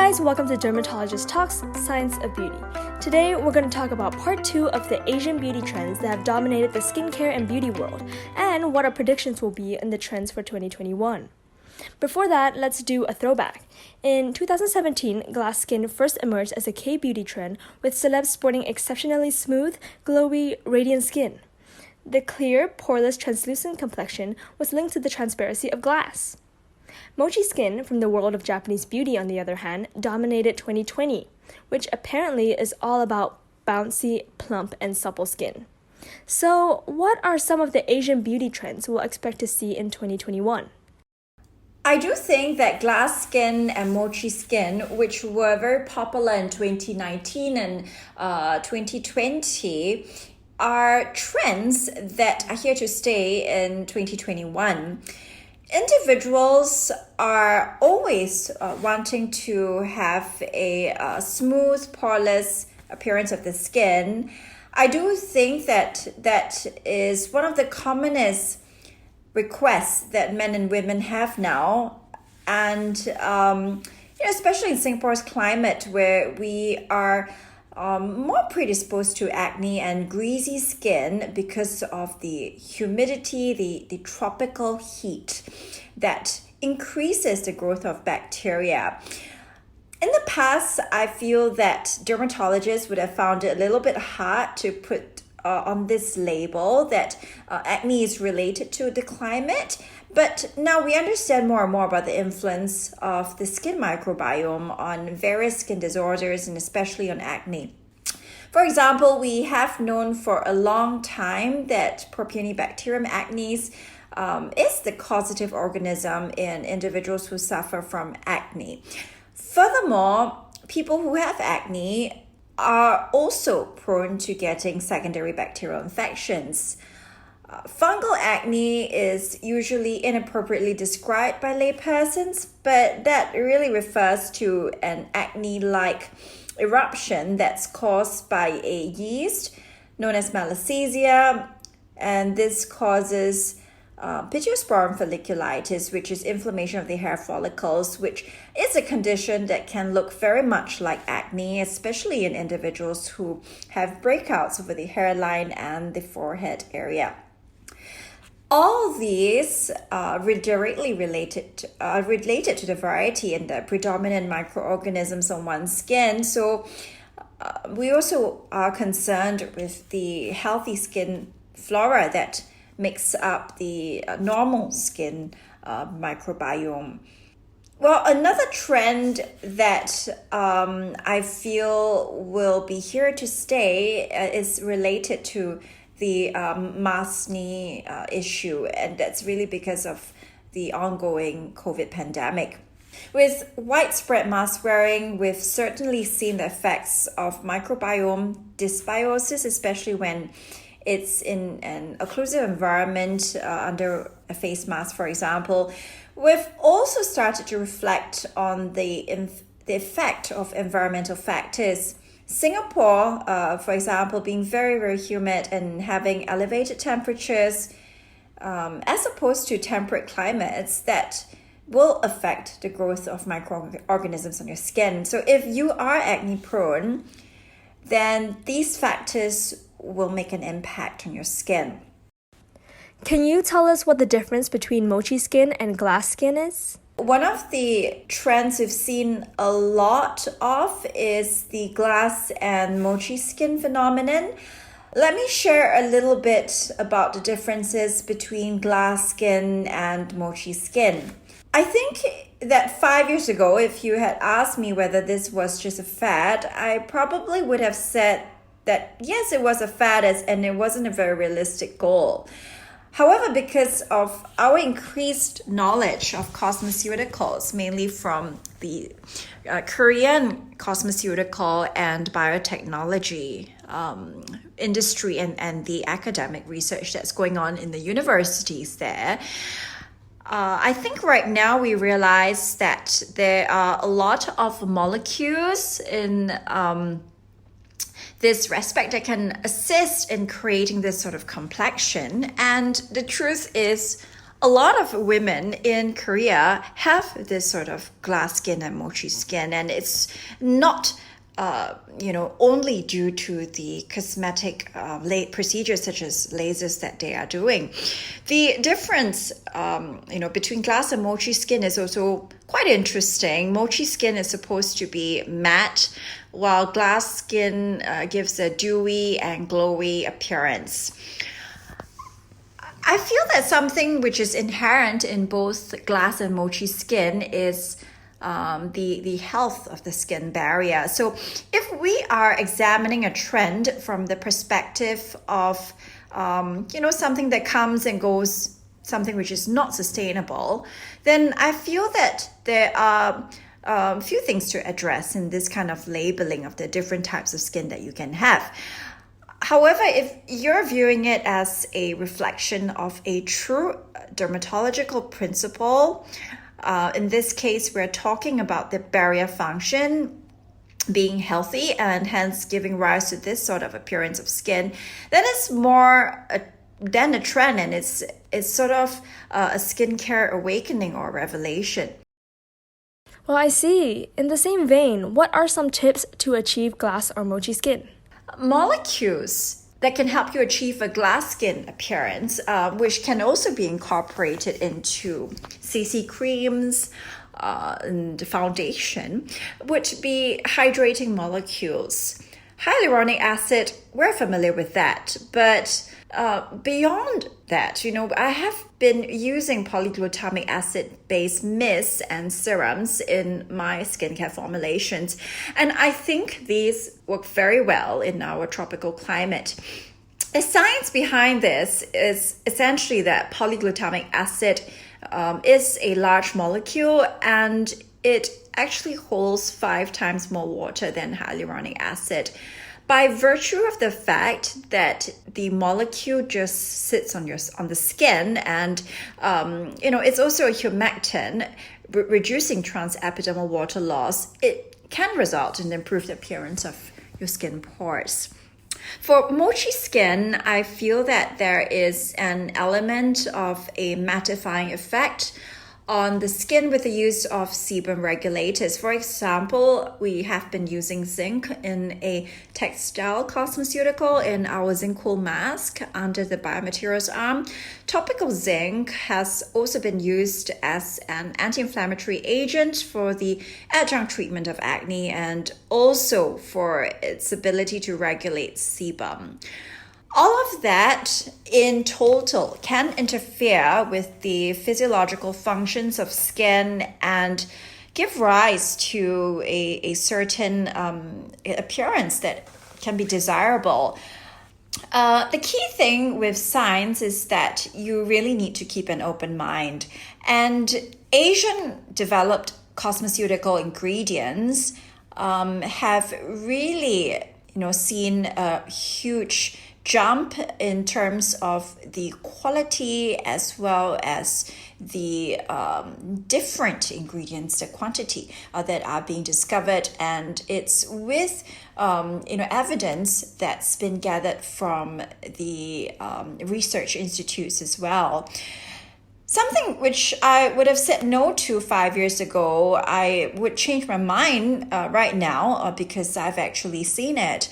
guys, welcome to Dermatologist Talks, Science of Beauty. Today, we're going to talk about part 2 of the Asian beauty trends that have dominated the skincare and beauty world, and what our predictions will be in the trends for 2021. Before that, let's do a throwback. In 2017, glass skin first emerged as a K-beauty trend, with celebs sporting exceptionally smooth, glowy, radiant skin. The clear, pore-less, translucent complexion was linked to the transparency of glass. Mochi skin from the world of Japanese beauty, on the other hand, dominated 2020, which apparently is all about bouncy, plump, and supple skin. So, what are some of the Asian beauty trends we'll expect to see in 2021? I do think that glass skin and mochi skin, which were very popular in 2019 and 2020, are trends that are here to stay in 2021. Individuals are always wanting to have a smooth, poreless appearance of the skin. I do think that is one of the commonest requests that men and women have now. And especially in Singapore's climate, where we are more predisposed to acne and greasy skin because of the humidity, the tropical heat that increases the growth of bacteria. In the past, I feel that dermatologists would have found it a little bit hard to put on this label that acne is related to the climate. But now we understand more and more about the influence of the skin microbiome on various skin disorders and especially on acne. For example, we have known for a long time that Propionibacterium acnes is the causative organism in individuals who suffer from acne. Furthermore, people who have acne are also prone to getting secondary bacterial infections. Fungal acne is usually inappropriately described by laypersons, but that really refers to an acne-like eruption that's caused by a yeast known as Malassezia, and this causes Pittosporum folliculitis, which is inflammation of the hair follicles, which is a condition that can look very much like acne, especially in individuals who have breakouts over the hairline and the forehead area. All these are directly related to the variety and the predominant microorganisms on one's skin. So we also are concerned with the healthy skin flora that makes up the normal skin microbiome. Well, another trend that I feel will be here to stay is related to the maskne issue, and that's really because of the ongoing COVID pandemic. With widespread mask wearing, we've certainly seen the effects of microbiome dysbiosis, especially when it's in an occlusive environment under a face mask, for example. We've also started to reflect on the effect of environmental factors. Singapore, for example, being very, very humid and having elevated temperatures, as opposed to temperate climates that will affect the growth of microorganisms on your skin. So if you are acne prone, then these factors will make an impact on your skin. Can you tell us what the difference between mochi skin and glass skin is? One of the trends we've seen a lot of is the glass and mochi skin phenomenon. Let me share a little bit about the differences between glass skin and mochi skin. I think that 5 years ago, if you had asked me whether this was just a fad, I probably would have said that yes, it was a fad and it wasn't a very realistic goal. However, because of our increased knowledge of cosmeceuticals, mainly from the Korean cosmeceutical and biotechnology industry and the academic research that's going on in the universities there, I think right now we realize that there are a lot of molecules in this respect that can assist in creating this sort of complexion. And the truth is, A lot of women in Korea have this sort of glass skin and mochi skin, and it's not only due to the cosmetic procedures such as lasers that they are doing. The difference, between glass and mochi skin is also quite interesting. Mochi skin is supposed to be matte, while glass skin gives a dewy and glowy appearance. I feel that something which is inherent in both glass and mochi skin is the health of the skin barrier. So if we are examining a trend from the perspective of, something that comes and goes, something which is not sustainable, then I feel that there are a few things to address in this kind of labeling of the different types of skin that you can have. However, if you're viewing it as a reflection of a true dermatological principle, in this case, we're talking about the barrier function being healthy and hence giving rise to this sort of appearance of skin, then it's more than a trend, and it's sort of a skincare awakening or revelation. Well, I see. In the same vein, what are some tips to achieve glass or mochi skin? Molecules that can help you achieve a glass skin appearance, which can also be incorporated into CC creams and foundation, would be hydrating molecules. Hyaluronic acid, we're familiar with that, but beyond that, I have been using polyglutamic acid-based mists and serums in my skincare formulations, and I think these work very well in our tropical climate. The science behind this is essentially that polyglutamic acid is a large molecule, and it actually holds 5 times more water than hyaluronic acid. By virtue of the fact that the molecule just sits on the skin, and it's also a humectant, reducing transepidermal water loss, it can result in improved appearance of your skin pores. For mochi skin, I feel that there is an element of a mattifying effect on the skin with the use of sebum regulators. For example, we have been using zinc in a textile cosmeceutical in our zinc cool mask under the biomaterials arm. Topical zinc has also been used as an anti-inflammatory agent for the adjunct treatment of acne and also for its ability to regulate sebum. All of that in total can interfere with the physiological functions of skin and give rise to a certain appearance that can be desirable. The key thing with science is that you really need to keep an open mind. And Asian developed cosmeceutical ingredients have really seen a huge jump in terms of the quality as well as the different ingredients, the quantity that are being discovered, and it's with evidence that's been gathered from the research institutes as well. Something which I would have said no to 5 years ago, I would change my mind right now because I've actually seen it.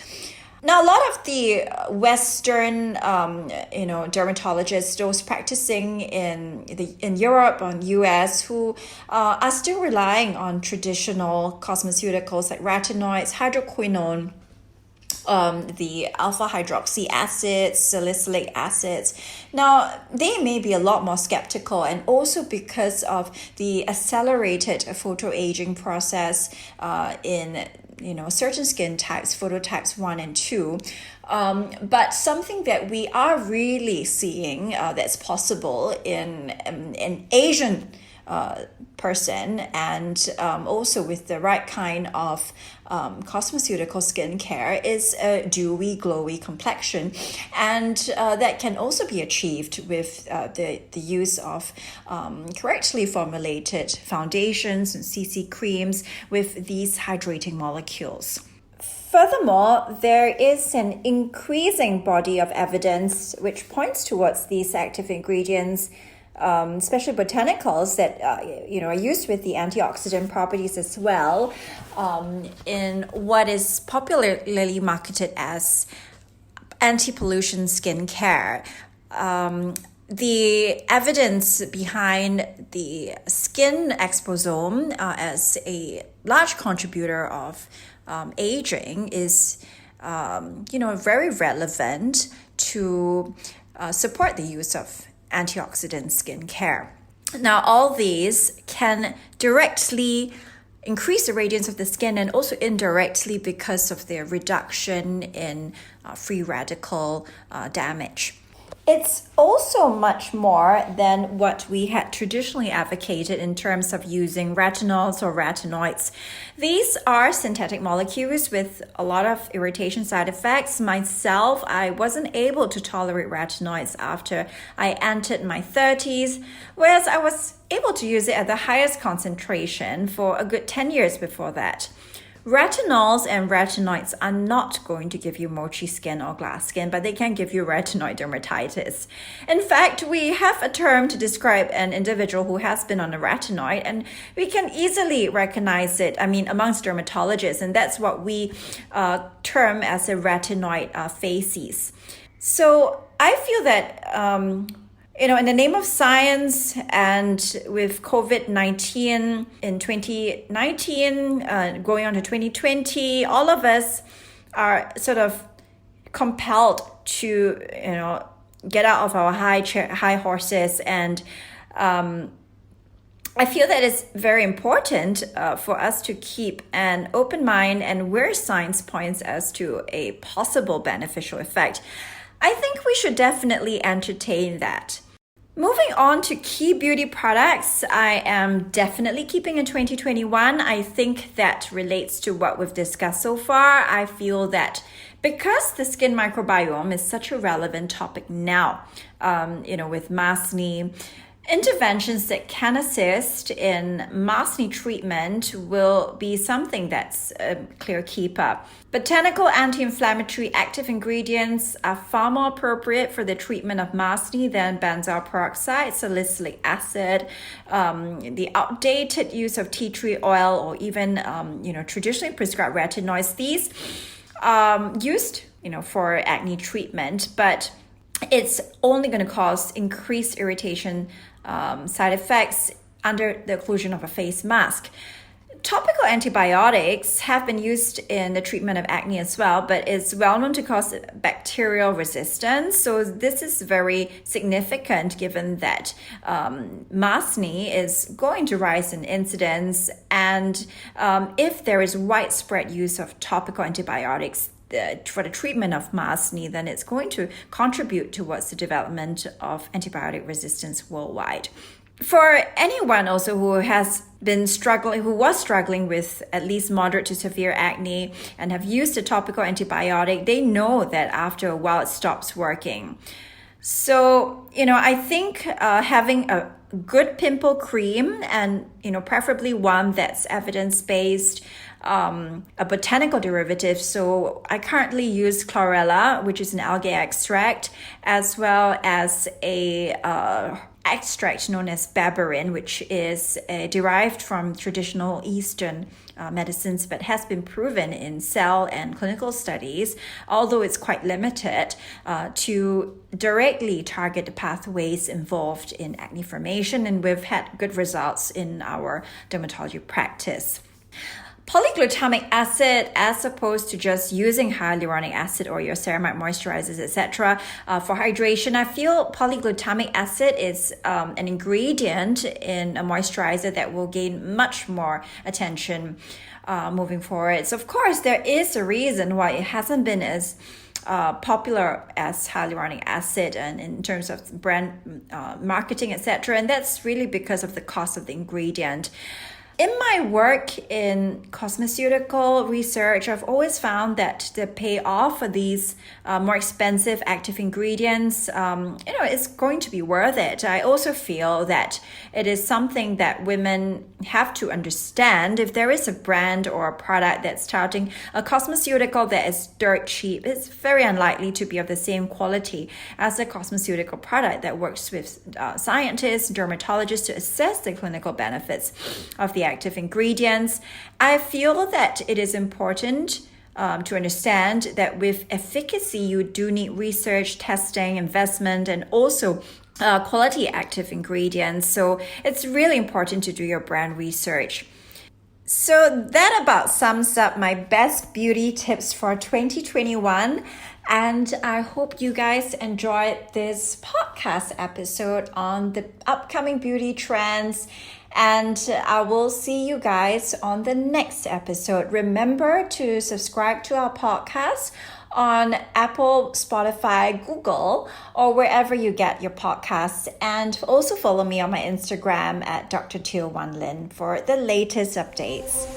Now, a lot of the Western, dermatologists, those practicing in Europe or US, who are still relying on traditional cosmeceuticals like retinoids, hydroquinone, the alpha hydroxy acids, salicylic acids. Now, they may be a lot more skeptical, and also because of the accelerated photoaging process in certain skin types, phototypes 1 and 2. But something that we are really seeing that's possible in an Asian person, and also with the right kind of cosmeceutical skincare, is a dewy, glowy complexion, and that can also be achieved with the use of correctly formulated foundations and CC creams with these hydrating molecules. Furthermore, there is an increasing body of evidence which points towards these active ingredients especially botanicals that are used with the antioxidant properties as well, in what is popularly marketed as anti-pollution skincare. The evidence behind the skin exposome as a large contributor of aging is, very relevant to support the use of antioxidant skincare. Now, all these can directly increase the radiance of the skin and also indirectly because of their reduction in free radical damage. It's also much more than what we had traditionally advocated in terms of using retinols or retinoids. These are synthetic molecules with a lot of irritation side effects. Myself, I wasn't able to tolerate retinoids after I entered my 30s, whereas I was able to use it at the highest concentration for a good 10 years before that. Retinols and retinoids are not going to give you mochi skin or glass skin, but they can give you retinoid dermatitis. In fact, we have a term to describe an individual who has been on a retinoid, and we can easily recognize it, amongst dermatologists, and that's what we term as a retinoid facies. So I feel that in the name of science and with COVID-19 in 2019, going on to 2020, all of us are sort of compelled to, get out of our high horses. And I feel that it's very important for us to keep an open mind and where science points as to a possible beneficial effect. I think we should definitely entertain that. Moving on to key beauty products, I am definitely keeping in 2021. I think that relates to what we've discussed so far. I feel that because the skin microbiome is such a relevant topic now, with masni, interventions that can assist in masni treatment will be something that's a clear keeper. Botanical anti-inflammatory active ingredients are far more appropriate for the treatment of masni than benzoyl peroxide, salicylic acid, the outdated use of tea tree oil, or even traditionally prescribed retinoids. These used for acne treatment, but it's only going to cause increased irritation side effects under the occlusion of a face mask. Topical antibiotics have been used in the treatment of acne as well, but it's well known to cause bacterial resistance. So this is very significant given that masni is going to rise in incidence. And if there is widespread use of topical antibiotics for the treatment of masni, then it's going to contribute towards the development of antibiotic resistance worldwide. For anyone also who was struggling with at least moderate to severe acne and have used a topical antibiotic, they know that after a while it stops working. So, I think having a good pimple cream and, preferably one that's evidence-based, a botanical derivative. So I currently use chlorella, which is an algae extract, as well as a extract known as berberin, which is derived from traditional Eastern medicines, but has been proven in cell and clinical studies, although it's quite limited, to directly target the pathways involved in acne formation, and we've had good results in our dermatology practice. Polyglutamic acid, as opposed to just using hyaluronic acid or your ceramide moisturizers, etc. For hydration, I feel polyglutamic acid is an ingredient in a moisturizer that will gain much more attention moving forward. So of course, there is a reason why it hasn't been as popular as hyaluronic acid and in terms of brand marketing, etc. And that's really because of the cost of the ingredient. In my work in cosmeceutical research, I've always found that the payoff for these more expensive active ingredients, is going to be worth it. I also feel that it is something that women have to understand. If there is a brand or a product that's touting a cosmeceutical that is dirt cheap, it's very unlikely to be of the same quality as a cosmeceutical product that works with scientists, dermatologists to assess the clinical benefits of the active ingredients. I feel that it is important to understand that with efficacy, you do need research, testing, investment, and also quality active ingredients. So it's really important to do your brand research. So that about sums up my best beauty tips for 2021. And I hope you guys enjoyed this podcast episode on the upcoming beauty trends. And I will see you guys on the next episode. Remember to subscribe to our podcast on Apple, Spotify, Google, or wherever you get your podcasts. And also follow me on my Instagram at Dr. Teo Wan Lin for the latest updates.